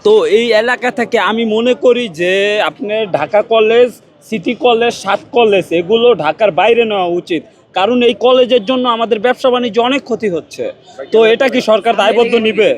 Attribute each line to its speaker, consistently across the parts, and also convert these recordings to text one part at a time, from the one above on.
Speaker 1: তো এই এলাকা থেকে আমি মনে করি যে আপনার ঢাকা কলেজ, সিটি কলেজ, সাত কলেজ এগুলো ঢাকার বাইরে নেওয়া উচিত। কারণ এই কলেজের জন্য আমাদের ব্যবসা বাণিজ্য অনেক ক্ষতি হচ্ছে। তো এটা কি সরকার দায়বদ্ধ নিবে?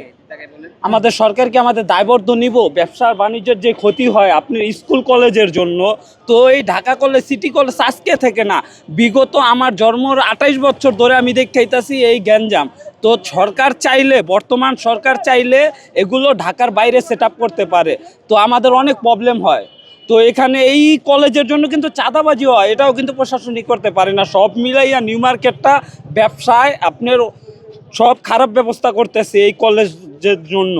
Speaker 1: আমাদের সরকার কি আমাদের দায়বদ্ধ নিব? ব্যবসা বাণিজ্যের যে ক্ষতি হয় আপনার স্কুল কলেজের জন্য, তো এই ঢাকা কলেজ, সিটি কলেজ আজকে থেকে না, বিগত আমার জন্মর 28 বছর ধরে আমি দেখতেইতাছি এই গ্যাঞ্জাম। তো সরকার চাইলে, বর্তমান সরকার চাইলে এগুলো ঢাকার বাইরে সেট আপ করতে পারে। তো আমাদের অনেক প্রবলেম হয়। তো এখানে এই কলেজের জন্য কিন্তু চাঁদাবাজি হয়, এটাও কিন্তু প্রশাসনিক করতে পারে না। সব মিলাইয়া নিউ মার্কেটটা ব্যবসায় আপনার সব খারাপ ব্যবস্থা করতেছে এই কলেজের জন্য।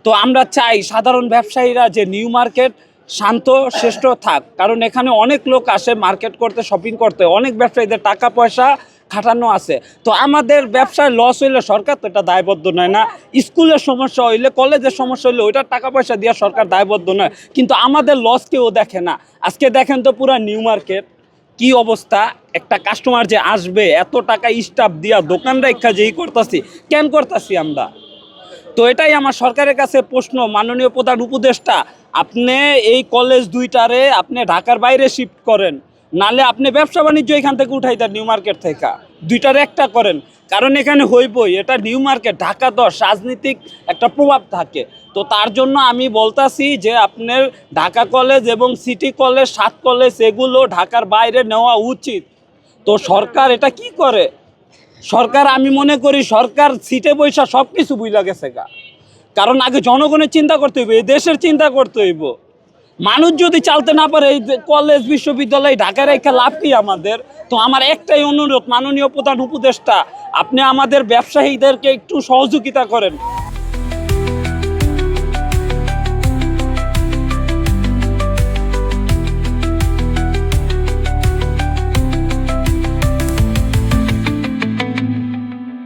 Speaker 1: তো আমরা চাই সাধারণ ব্যবসায়ীরা যে নিউ মার্কেট শান্ত শ্রেষ্ঠ থাক, কারণ এখানে অনেক লোক আসে মার্কেট করতে, শপিং করতে, অনেক ব্যবসায়ীদের টাকা পয়সা খাটানো আছে। তো আমাদের ব্যবসায় লস হইলে সরকার তো এটা দায়বদ্ধ নয় না। স্কুলের সমস্যা হইলে, কলেজের সমস্যা হইলে ওইটার টাকা পয়সা দিয়ে সরকার দায়বদ্ধ নয়, কিন্তু আমাদের লস কেউ দেখে না। আজকে দেখেন তো পুরা নিউ মার্কেট কি অবস্থা। একটা কাস্টমার যে আসবে এত টাকা স্টাফ দিয়া দোকান রেখা যেই করতেছি, কেন করতেছি আমরা? তো এটাই আমার সরকারের কাছে প্রশ্ন, মাননীয় প্রধান উপদেষ্টা, আপনি এই কলেজ দুইটারে আপনি ঢাকার বাইরে শিফট করেন, নালে আপনি ব্যবসা বাণিজ্য এখান থেকে উঠাই দেন, নিউ মার্কেট থেকে দুইটারে একটা করেন। কারণ এখানে হইবই, এটা নিউ মার্কেট, ঢাকা 10 রাজনীতিক একটা প্রভাব থাকে। তো তার জন্য আমি বলতাছি যে আপনার ঢাকা কলেজ এবং সিটি কলেজ, সাত কলেজ এগুলো ঢাকার বাইরে নেওয়া উচিত। তো সরকার এটা কি করে? সরকার, আমি মনে করি সরকার সিটে বৈশা সব কিছু বুঝলা গেছে গা। কারণ আগে জনগণের চিন্তা করতে হইব, এই দেশের চিন্তা করতে হইব। মানুষ যদি চালতে না পারে, এই কলেজ বিশ্ববিদ্যালয় ঢাকায় রেখে লাভ কি আমাদের? তো আমার একটাই অনুরোধ, মাননীয় প্রধান উপদেষ্টা, আপনি আমাদের ব্যবসায়ীদেরকে একটু সহযোগিতা করেন।